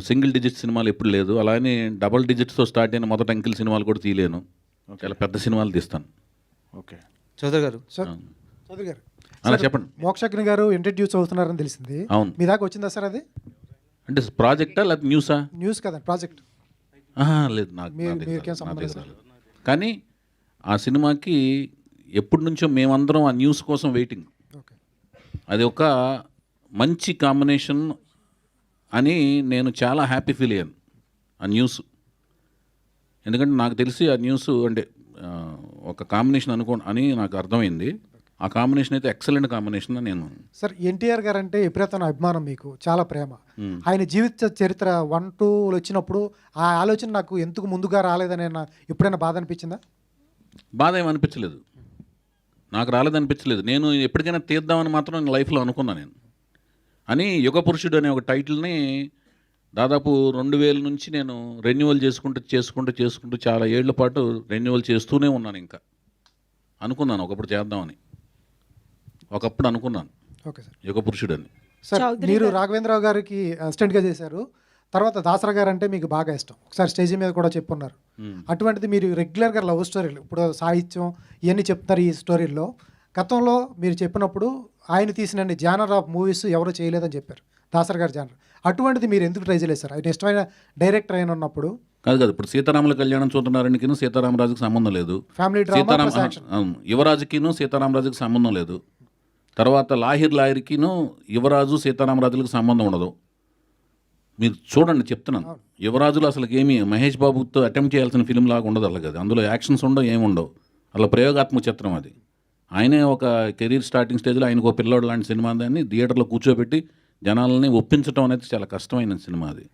సింగిల్ డిజిట్ సినిమాలు ఎప్పుడు లేదు. అలానే డబల్ డిజిట్స్తో స్టార్ట్ అయిన మొదటి అంకిల్ సినిమాలు కూడా తీయలేను. చాలా పెద్ద సినిమాలు తీస్తాను. ఓకే. చౌదరి గారు అలా చెప్పండి. మోక్షజ్ఞ గారు ఇంట్రడ్యూస్ అవుతున్నారని తెలిసింది. అవును. మీ దాకా వచ్చిందా సార్ అది? అంటే ప్రాజెక్టా లేకపోతే న్యూసా? న్యూస్ కదా, ప్రాజెక్ట్. లేదు, నాకు కానీ ఆ సినిమాకి ఎప్పటి నుంచో మేమందరం ఆ న్యూస్ కోసం వెయిటింగ్. అది ఒక మంచి కాంబినేషన్ అని నేను చాలా హ్యాపీ ఫీల్ అయ్యాను ఆ న్యూస్. ఎందుకంటే నాకు తెలిసి ఆ న్యూస్ అంటే ఒక కాంబినేషన్ అని నాకు అర్థమైంది. ఆ కాంబినేషన్ అయితే ఎక్సలెంట్ కాంబినేషన్ అని నేను. సార్ ఎన్టీఆర్ గారు అంటే విపరీతమైన అభిమానం మీకు, చాలా ప్రేమ. ఆయన జీవిత చరిత్ర 1, 2 వచ్చినప్పుడు ఆ ఆలోచన నాకు ఎందుకు ముందుగా రాలేదని ఎప్పుడైనా బాధ అనిపించిందా? బాధ ఏమనిపించలేదు, నాకు రాలేదనిపించలేదు. నేను ఎప్పటికైనా తీద్దామని మాత్రం నేను లైఫ్లో అనుకున్నాను నేను. అని యుగ పురుషుడు అనే ఒక టైటిల్ని దాదాపు 2000 నుంచి నేను రెన్యువల్ చేసుకుంటూ చాలా ఏళ్ల పాటు రెన్యువల్ చేస్తూనే ఉన్నాను. ఇంకా అనుకున్నాను ఒకప్పుడు చేద్దామని, ఒకప్పుడు అనుకున్నాను ఓకే సార్. యుగ పురుషుడు అని. సార్ మీరు రాఘవేంద్రరావు గారికి అసిస్టెంట్గా చేశారు, తర్వాత దాసరా గారు అంటే మీకు బాగా ఇష్టం, ఒకసారి స్టేజ్ మీద కూడా చెప్పున్నారు. అటువంటిది మీరు రెగ్యులర్గా లవ్ స్టోరీలు, ఇప్పుడు సాహిత్యం ఇవన్నీ చెప్తున్నారు ఈ స్టోరీల్లో. గతంలో మీరు చెప్పినప్పుడు ఆయన తీసిన జానర్ ఆఫ్ మూవీస్ ఎవరు చేయలేదని చెప్పారు, దాసరా గారు జానర్. అటువంటిది మీరు ఎందుకు ట్రై చేయలేదు సార్? ఆయన ఇష్టమైన డైరెక్టర్ అయిన ఉన్నప్పుడు. కాదు, ఇప్పుడు సీతారాముల కళ్యాణం చూస్తున్నారనికిను సీతారామరాజుకి సంబంధం లేదు. ఫ్యామిలీ డ్రామా యువరాజుకిను సీతారామరాజుకి సంబంధం లేదు. తర్వాత లాహిర్కిను యువరాజు సీతారామరాజులకు సంబంధం ఉండదు. మీరు చూడండి, చెప్తున్నాను. యువరాజులు అసలు ఏమీ మహేష్ బాబుతో అటెంప్ట్ చేయాల్సిన ఫిలిం లాగా ఉండదు అలాగే. అందులో యాక్షన్స్ ఉండవు, ఏమి ఉండవు. అలా ప్రయోగాత్మక చిత్రం అది. ఆయనే ఒక కెరీర్ స్టార్టింగ్ స్టేజ్లో ఆయనకు ఒక పిల్లోడు లాంటి సినిమా దాన్ని థియేటర్లో కూర్చోబెట్టి జనాలని ఒప్పించడం అనేది చాలా కష్టమైన సినిమా అది.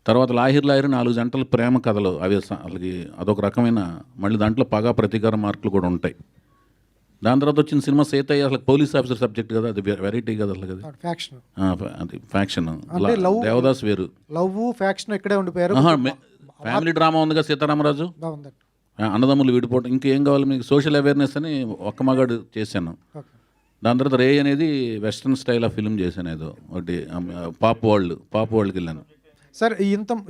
తర్వాత లాహిర్ 4 జంటల ప్రేమ కథలు, అవి అసలుకి అదొక రకమైన, మళ్ళీ దాంట్లో పగా ప్రతీకార మార్కులు కూడా ఉంటాయి. దాని తర్వాత వచ్చిన సినిమా సీతయ్య అసలు పోలీస్ ఆఫీసర్ సబ్జెక్ట్ కదా, అది వెరైటీ కదా అసలు కదా, ఫ్యాక్షన్. అది ఫ్యాక్షన్. దేవదాస్ వేరు, లవ్ ఫ్యాక్షన్ ఇక్కడే ఉండిపోయారు. ఫ్యామిలీ డ్రామా ఉందిగా సీతారామరాజు, అన్నదమ్ములు విడిపోవడం, ఇంకేం కావాలి మీకు? సోషల్ అవేర్నెస్ అని ఒక్క మగాడు చేశాను. దాని తర్వాత రే అనేది వెస్ట్రన్ స్టైల్ ఆఫ్ ఫిల్మ్ చేశాను, ఏదో ఒకటి పాప్ వరల్డ్కి వెళ్ళాను. సార్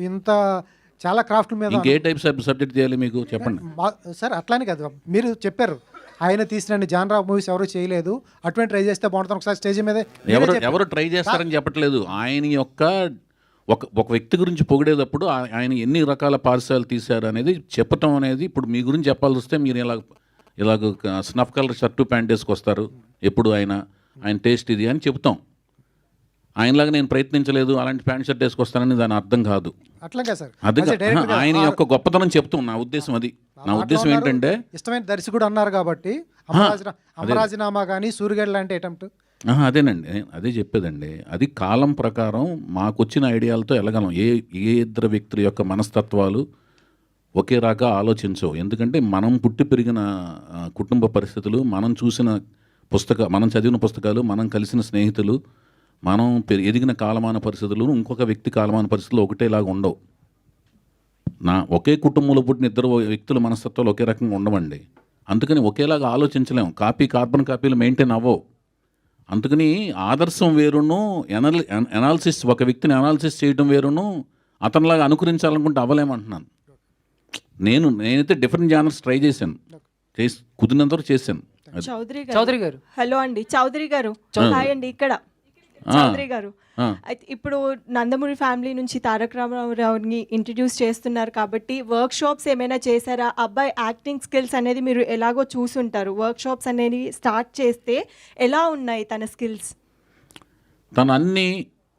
ఇంత చాలా క్రాఫ్ట్ మీద ఇంకే టైప్ సబ్జెక్ట్ చేయాలి మీకు చెప్పండి సార్? అట్లానే కాదు, మీరు చెప్పారు ఆయన తీసిన జానర్ ఆఫ్ మూవీస్ ఎవరు చేయలేదు, అటువంటి ట్రై చేస్తే బాగుంటుంది. ఒకసారి స్టేజ్ మీద ఎవరు ట్రై చేస్తారని చెప్పట్లేదు. ఆయన యొక్క ఒక వ్యక్తి గురించి పొగిడేటప్పుడు ఆయన ఎన్ని రకాల పార్సల్ తీశారు అనేది చెప్పటం అనేది. ఇప్పుడు మీ గురించి చెప్పాల్సి వస్తే మీరు ఇలాగ స్నఫ్ కలర్ షర్టు ప్యాంట్ వేసుకొస్తారు ఎప్పుడు, ఆయన టేస్ట్ ఇది అని చెప్తాం. ఆయనలాగా నేను ప్రయత్నించలేదు, అలాంటి ప్యాంట్ షర్ట్ వేసుకొస్తానని దాని అర్థం కాదు. అది ఆయన యొక్క గొప్పతనం చెప్తాం. నా ఉద్దేశం అది. నా ఉద్దేశం ఏంటంటే ఇష్టమైన దర్శకుడు అన్నారు కాబట్టి అమరాజీనామా కానీ సూర్యగడ్ లాంటి అటెంప్ట్. అదేనండి, అదే చెప్పేదండి. అది కాలం ప్రకారం మాకు వచ్చిన ఐడియాలతో వెళ్ళగలం. ఏ ఇద్దరు వ్యక్తుల యొక్క మనస్తత్వాలు ఒకే రకంగా ఆలోచించవు. ఎందుకంటే మనం పుట్టి పెరిగిన కుటుంబ పరిస్థితులు, మనం చదివిన పుస్తకాలు, మనం కలిసిన స్నేహితులు, మనం ఎదిగిన కాలమాన పరిస్థితులు ఇంకొక వ్యక్తి కాలమాన పరిస్థితులు ఒకటేలాగా ఉండవు. ఒకే కుటుంబంలో పుట్టిన ఇద్దరు వ్యక్తుల మనస్తత్వాలు ఒకే రకంగా ఉండవండి. అందుకని ఒకేలాగా ఆలోచించలేము. కార్బన్ కాపీలు మెయింటైన్ అవ్వవు. అందుకని ఆదర్శం వేరును, ఎనాలిసిస్, ఒక వ్యక్తిని అనాలిసిస్ చేయడం వేరును, అతనిలాగా అనుకరించాలనుకుంటే అవ్వలేమంటున్నాను. నేనైతే డిఫరెంట్ జానర్స్ ట్రై చేశాను, కుదిరినంత వరకు చేశాను. చౌదరి గారు, హలో అండి. చౌదరి గారు, హాయ్ అండి. ఇక్కడ చౌదరి గారు, ఇప్పుడు నందమూరి ఫ్యామిలీ నుంచి తారక రామారావుని ఇంట్రడ్యూస్ చేస్తున్నారు కాబట్టి వర్క్ షాప్స్ ఏమైనా చేశారా? అబ్బాయి యాక్టింగ్ స్కిల్స్ అనేది మీరు ఎలాగో చూసుంటారు. వర్క్ షాప్స్ అనేది స్టార్ట్ చేస్తే ఎలా ఉన్నాయి తన స్కిల్స్? తను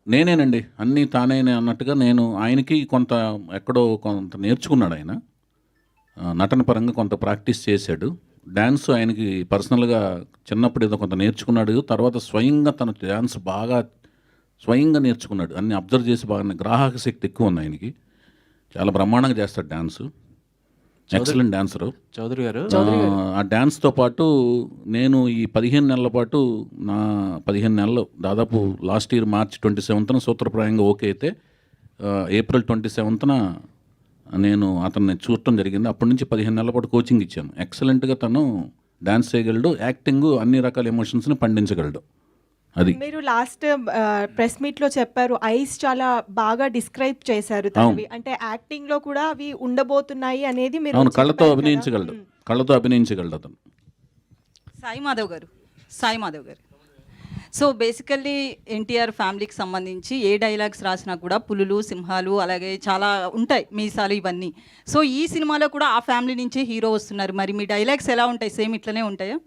నేనేనండి, అన్నీ తానే అన్నట్టుగా ఆయనకి ఎక్కడో కొంత నేర్చుకున్నాడు. ఆయన నటన పరంగా కొంత ప్రాక్టీస్ చేశాడు. డ్యాన్స్ ఆయనకి పర్సనల్గా చిన్నప్పుడు ఏదో కొంత నేర్చుకున్నాడు. తర్వాత స్వయంగా తన డ్యాన్స్ బాగా స్వయంగా నేర్చుకున్నాడు. అన్ని అబ్జర్వ్ చేసి బాగా గ్రాహక శక్తి ఎక్కువ ఉంది ఆయనకి. చాలా బ్రహ్మాండంగా చేస్తాడు డ్యాన్స్. ఎక్సలెంట్ డాన్సరు చౌదరి గారు. ఆ డ్యాన్స్తో పాటు నేను ఈ 15 నెలల పాటు 15 నెలలు దాదాపు లాస్ట్ ఇయర్ March 27న సూత్రప్రాయంగా ఓకే అయితే April 27న నేను అతన్ని చూడటం జరిగింది. అప్పటి నుంచి 15 నెలల పాటు కోచింగ్ ఇచ్చాను. ఎక్సలెంట్గా తను డ్యాన్స్ చేయగలడు, యాక్టింగ్, అన్ని రకాల ఎమోషన్స్ని పండించగలడు. అది మీరు లాస్ట్ ప్రెస్ మీట్లో చెప్పారు, ఐస్ చాలా బాగా డిస్క్రైబ్ చేశారు తనవి. అంటే యాక్టింగ్ లో కూడా అవి ఉండబోతున్నాయి అనేది మీరు. అవును, కళ్ళతో అభినయించగలడు అతను. సాయి మాధవ్ గారు సో బేసికల్లీ ఎన్టీఆర్ ఫ్యామిలీకి సంబంధించి ఏ డైలాగ్స్ రాసినా కూడా పులులు, సింహాలు, అలాగే చాలా ఉంటాయి, మీసాలు, ఇవన్నీ. సో ఈ సినిమాలో కూడా ఆ ఫ్యామిలీ నుంచే హీరో వస్తున్నారు. మరి మీ డైలాగ్స్ ఎలా ఉంటాయి? సేమ్ ఇట్లనే ఉంటాయా?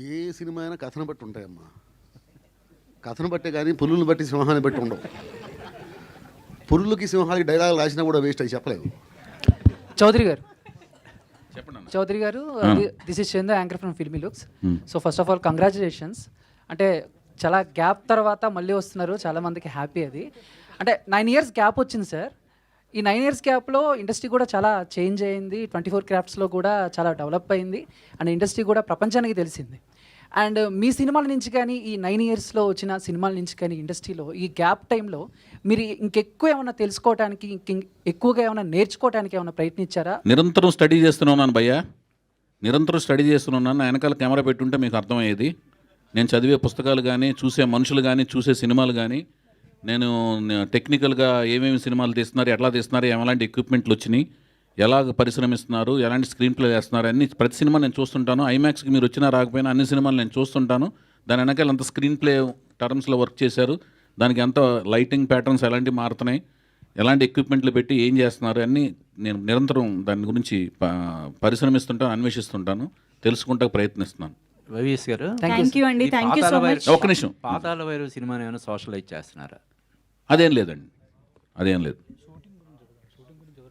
ఏ సినిమా అయినా కథను బట్టి ఉంటాయమ్మా. కథను బట్టే కానీ పులులను బట్టి, సింహాన్ని బట్టి ఉండవు. పులులకి సింహాలకి డైలాగ్ రాసినా కూడా వేస్ట్ అయి చెప్పలేదు. చౌదరి గారు చౌదరి గారు, this is Chandu, anchor from filmy looks. So first of all congratulations. అంటే చాలా గ్యాప్ తర్వాత మళ్ళీ వస్తున్నారు, చాలా మందికి హ్యాపీ అది. అంటే 9 years గ్యాప్ వచ్చింది సార్. ఈ 9 years గ్యాప్లో ఇండస్ట్రీ కూడా చాలా చేంజ్ అయింది, 24 క్రాఫ్ట్స్లో కూడా చాలా డెవలప్ అయింది, అండ్ ఇండస్ట్రీ కూడా ప్రపంచానికి తెలిసింది. అండ్ మీ సినిమాల నుంచి కానీ, ఈ 9 yearsలో వచ్చిన సినిమాల నుంచి కానీ, ఇండస్ట్రీలో ఈ గ్యాప్ టైంలో మీరు ఇంకెక్కువ ఏమైనా తెలుసుకోవడానికి, ఎక్కువగా ఏమైనా నేర్చుకోవడానికి ఏమైనా ప్రయత్నించారా? నిరంతరం స్టడీ చేస్తున్నాను భయ్యా, నిరంతరం స్టడీ చేస్తున్నాను. వెనకాల కెమెరా పెట్టుంటే మీకు అర్థమయ్యేది. నేను చదివే పుస్తకాలు కానీ, చూసే మనుషులు కానీ, చూసే సినిమాలు కానీ, నేను టెక్నికల్గా ఏమేమి సినిమాలు తీస్తున్నారు, ఎట్లా తీస్తున్నారు, ఎలాంటి ఎక్విప్మెంట్లు వచ్చినాయి, ఎలాగ పరిశ్రమిస్తున్నారు, ఎలాంటి స్క్రీన్ ప్లే చేస్తున్నారు, అన్ని ప్రతి సినిమా నేను చూస్తుంటాను. ఐమాక్స్కి మీరు వచ్చినా రాకపోయినా అన్ని సినిమాలు నేను చూస్తుంటాను. దాని వెనకాల అంత స్క్రీన్ ప్లే టర్మ్స్లో వర్క్ చేశారు, దానికి ఎంత లైటింగ్ ప్యాటర్న్స్ ఎలాంటివి మారుతున్నాయి, ఎలాంటి ఎక్విప్మెంట్లు పెట్టి ఏం చేస్తున్నారు అన్నీ నేను నిరంతరం దాని గురించి పరిశ్రమిస్తుంటాను, అన్వేషిస్తుంటాను, తెలుసుకుంటా ప్రయత్నిస్తున్నాను. వైవిఎస్ గారు, థ్యాంక్ యూ అండి, థ్యాంక్ యూ సో మచ్. ఒక్క నిమిషం. పాతాళ భైరవి సినిమాని ఏమైనా సోషలైజ్ చేస్తున్నారా? అదేం లేదండి, అదేం లేదు.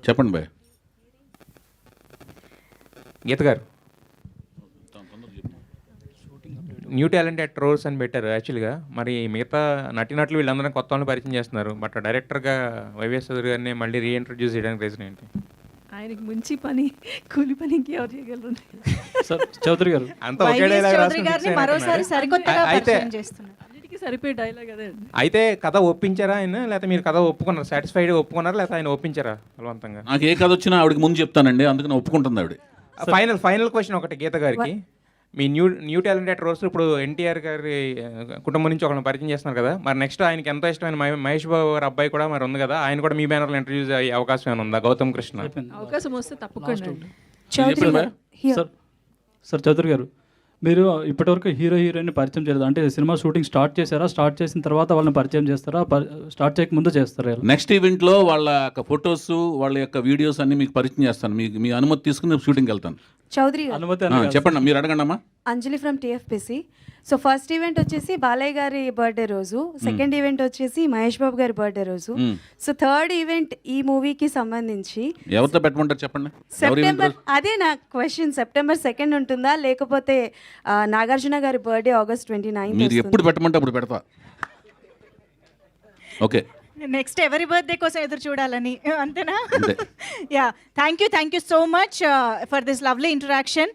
చెప్పండి భయ్. గీత గారు, న్యూ టాలెంటెడ్ రోల్స్ అని పెట్టారు యాక్చువల్గా. మరి మిగతా నటినట్లు వీళ్ళందరినీ కొత్త వాళ్ళని పరిచయం చేస్తున్నారు, బట్ డైరెక్టర్గా వైవిఎస్ చౌదరి గారిని మళ్ళీ రీఇంట్రడ్యూస్ చేయడానికి రీజన్ ఏంటి? ఆయనకి మంచి పని, కూలి పని ఇంకెవరు చేయగలరు? చౌదరి గారు అంతా ఒకే డైలాగ్ మరోసారి సరికొత్తగా పరిచయం చేస్తున్నారు. అన్నిటికీ సరిపోయే డైలాగ్ అదే. అయితే కథ ఒప్పించారా ఆయన, లేకపోతే మీరు కథ ఒప్పుకున్నారు, సాటిస్ఫైడ్ ఒప్పుకున్నారా, లేకపోతే ఆయన ఒప్పించారా బలవంతంగా? నాకు ఏ కథ వచ్చినా ఆవిడకి ముందు చెప్తానండి, అందుకని ఒప్పుకుంటుంది ఆవిడ. ఫైనల్ క్వశ్చన్ ఒకటి గీత గారికి. మీ న్యూ టాలెంటెడ్ రోల్స్ ఇప్పుడు ఎన్టీఆర్ గారి కుటుంబం నుంచి ఒకరిని పరిచయం చేస్తున్నారు కదా, మరి నెక్స్ట్ ఆయనకి ఎంతో ఇష్టమైన మహేష్ బాబు గారి అబ్బాయి కూడా మరి ఉంది కదా, ఆయన కూడా మీ బ్యానర్లో ఇంట్రడ్యూస్ అయ్యే అవకాశం ఏమైనా ఉందా? గౌతమ్ కృష్ణ అవకాశం వస్తే తప్పకుండా. సార్ చౌదరి గారు, మీరు ఇప్పటివరకు హీరో హీరోయిన్ పరిచయం చేయలేదు అంటే సినిమా షూటింగ్ స్టార్ట్ చేశారా, స్టార్ట్ చేసిన తర్వాత వాళ్ళని పరిచయం చేస్తారా, స్టార్ట్ చేయక ముందు చేస్తారా? నెక్స్ట్ ఈవెంట్లో వాళ్ళ యొక్క ఫొటోస్, వాళ్ళ యొక్క వీడియోస్ అన్ని మీకు పరిచయం చేస్తాను. మీ అనుమతి తీసుకుని షూటింగ్కి వెళ్తాను. చౌదరి చెప్పండి, మీరు అడగండి అమ్మా. Anjali from TFPC. So first event వచ్చేసి బాలయ్య గారి బర్త్డే రోజు, సెకండ్ ఈవెంట్ వచ్చేసి మహేష్ బాబు గారి బర్త్డే రోజు, సో థర్డ్ ఈవెంట్ ఈ మూవీకి సంబంధించి ఎవరితో పెట్టమంటారు చెప్పండి. సెప్టెంబర్, అదే నా క్వశ్చన్, సెప్టెంబర్ 2 ఉంటుందా, లేకపోతే నాగార్జున గారి బర్త్డే August 29? మీరు ఎప్పుడు పెట్టమంటే అప్పుడు పెడతా. ఓకే, నెక్స్ట్ ఎవరి బర్త్డే కోసం ఎదురు చూడాలని, అంతేనా? Yeah, thank you so much for this lovely interaction.